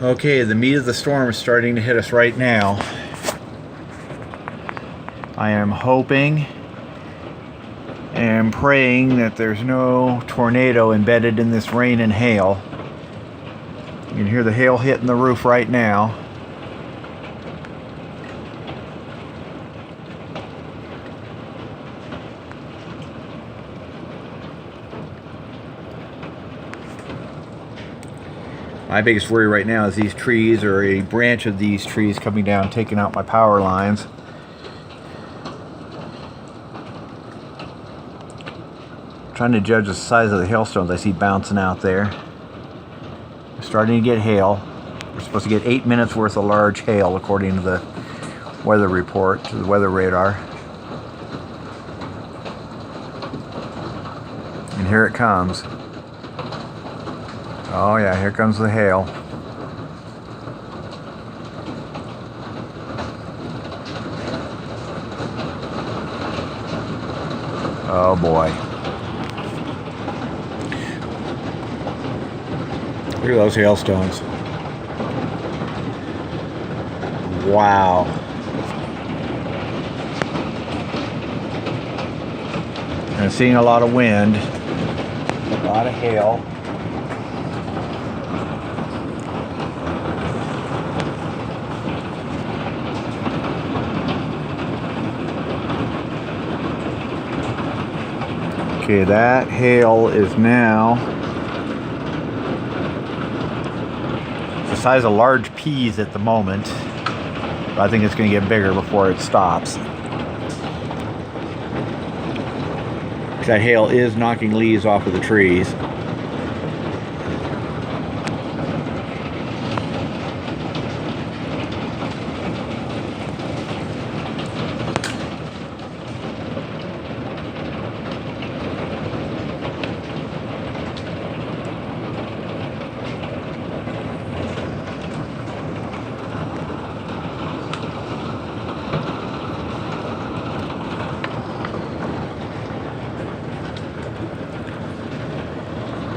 Okay, the meat of the storm is starting to hit us right now. I am hoping and praying that there's no tornado embedded in this rain and hail. You can hear the hail hitting the roof right now. My biggest worry right now is these trees, or a branch of these trees coming down, taking out my power lines. Trying to judge the size of the hailstones I see bouncing out there. We're starting to get hail. We're supposed to get 8 minutes worth of large hail according to the weather report, to the weather radar. And here it comes. Oh yeah, here comes the hail. Oh boy. Look at those hailstones. Wow. And seeing a lot of wind, a lot of hail. Okay, that hail is now the size of large peas at the moment. But I think it's going to get bigger before it stops. That hail is knocking leaves off of the trees.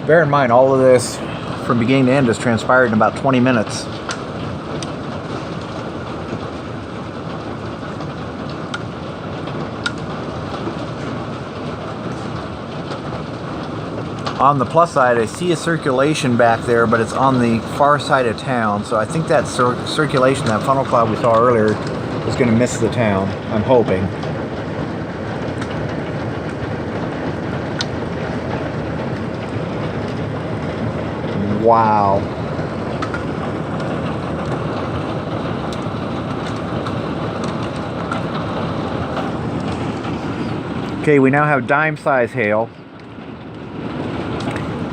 Bear in mind, all of this from beginning to end has transpired in about 20 minutes. On the plus side, I see a circulation back there, but it's on the far side of town. So I think that circulation, that funnel cloud we saw earlier, is going to miss the town. I'm hoping. Wow. Okay, we now have dime size hail.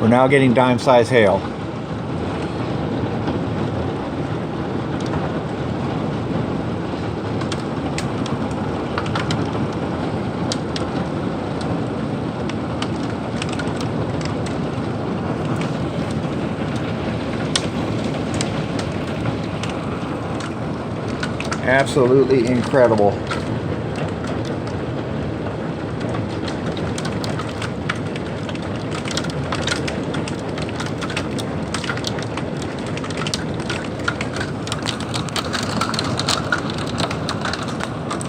We're now getting dime size hail. Absolutely incredible.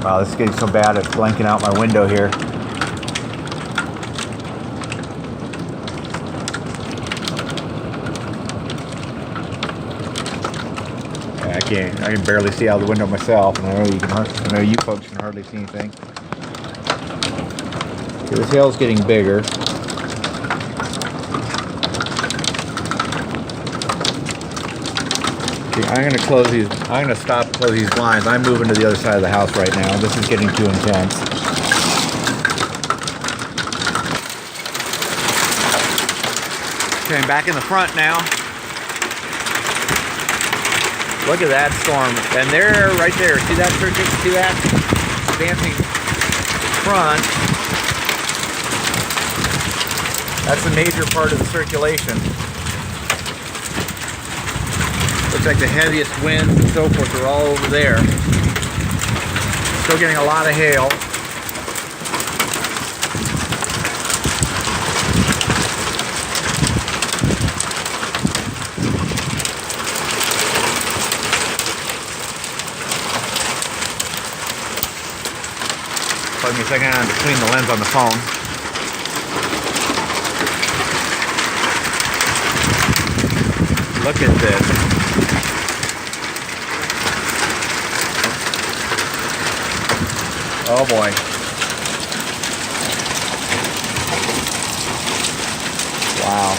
Wow, this is getting so bad it's blanking out my window here. I can barely see out the window myself, and I know you folks can hardly see anything. Okay, this hail's getting bigger. Okay, I'm gonna close these. I'm gonna stop and close these blinds. I'm moving to the other side of the house right now. This is getting too intense. Okay, I'm back in the front now. Look at that storm, and there, right there, see that circuit, see that dancing front? That's a major part of the circulation. Looks like the heaviest winds and so forth are all over there. Still getting a lot of hail. Give me a second to clean the lens on the phone. Look at this. Oh boy. Wow.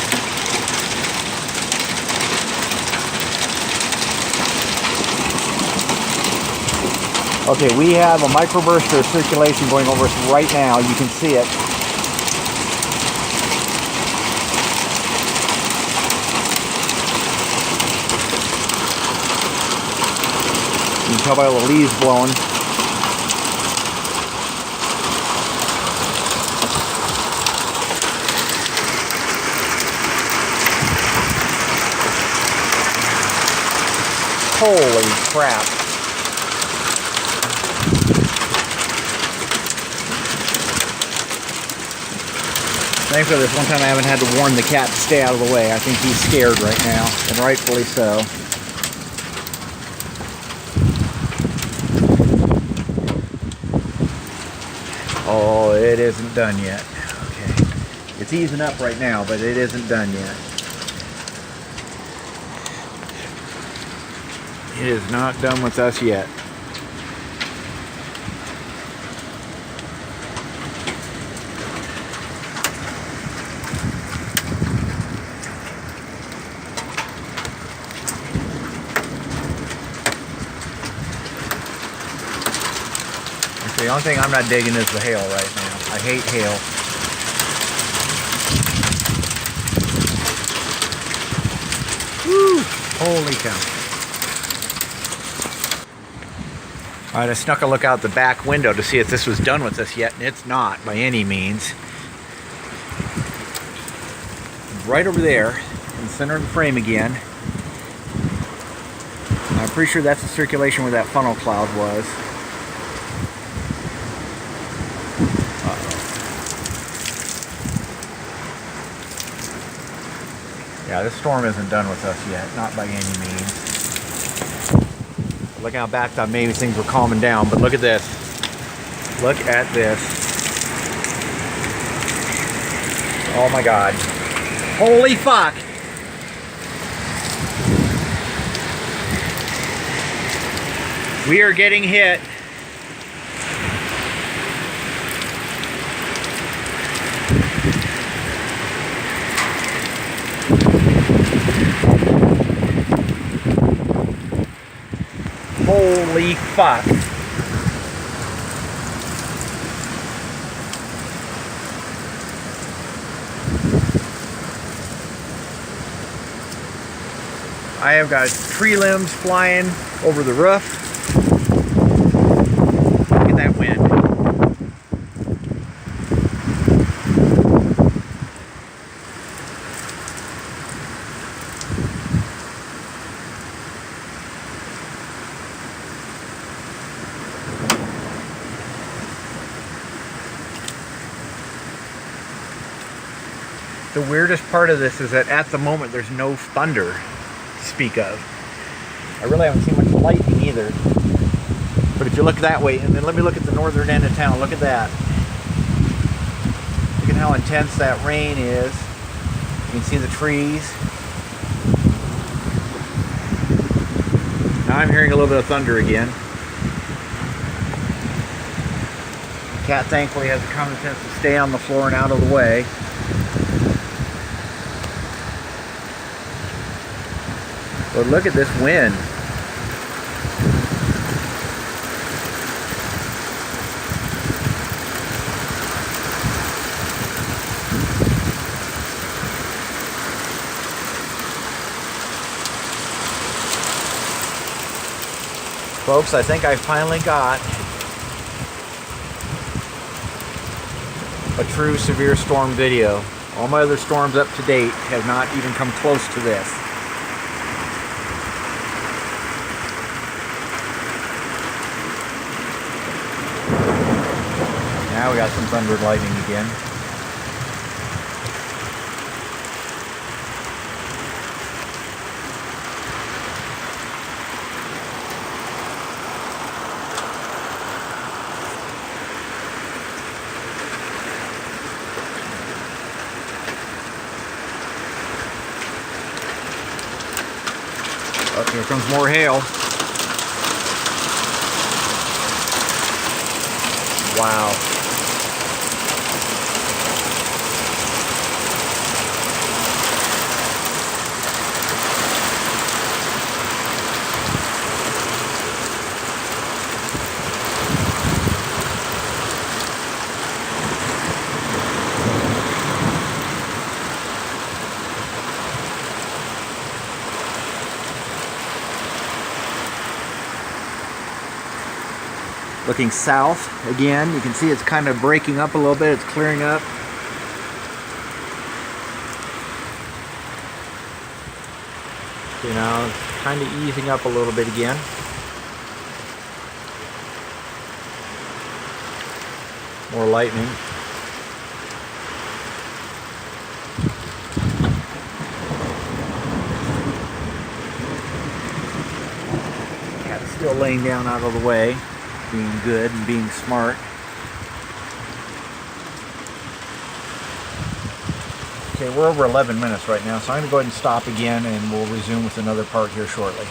Okay, we have a microburst of circulation going over us right now. You can see it. You can tell by all the leaves blowing. Holy crap. Thankfully, this one time I haven't had to warn the cat to stay out of the way. I think he's scared right now, and rightfully so. Oh, it isn't done yet. Okay. It's easing up right now, but it isn't done yet. It is not done with us yet. The only thing I'm not digging is the hail right now. I hate hail. Woo! Holy cow. Alright, I snuck a look out the back window to see if this was done with us yet, and it's not by any means. Right over there, in the center of the frame again. And I'm pretty sure that's the circulation where that funnel cloud was. Yeah, this storm isn't done with us yet, not by any means. Look how backed up, maybe things were calming down, but look at this. Look at this. Oh my God. Holy fuck! We are getting hit. Holy fuck. I have got tree limbs flying over the roof. Look at that wind. The weirdest part of this is that at the moment there's no thunder to speak of. I really haven't seen much lightning either. But if you look that way, and then let me look at the northern end of town, look at that. Look at how intense that rain is. You can see the trees. Now I'm hearing a little bit of thunder again. The cat thankfully has the common sense to stay on the floor and out of the way. But look at this wind. Folks, I think I finally got a true severe storm video. All my other storms up to date have not even come close to this. Now we got some thunder and lightning again. Oh, here comes more hail. Wow. Looking south again, you can see it's kind of breaking up a little bit, it's clearing up. You know, it's kind of easing up a little bit again. More lightning. Cat's still laying down out of the way, being good and being smart. Okay, we're over 11 minutes right now, so I'm going to go ahead and stop again and we'll resume with another part here shortly.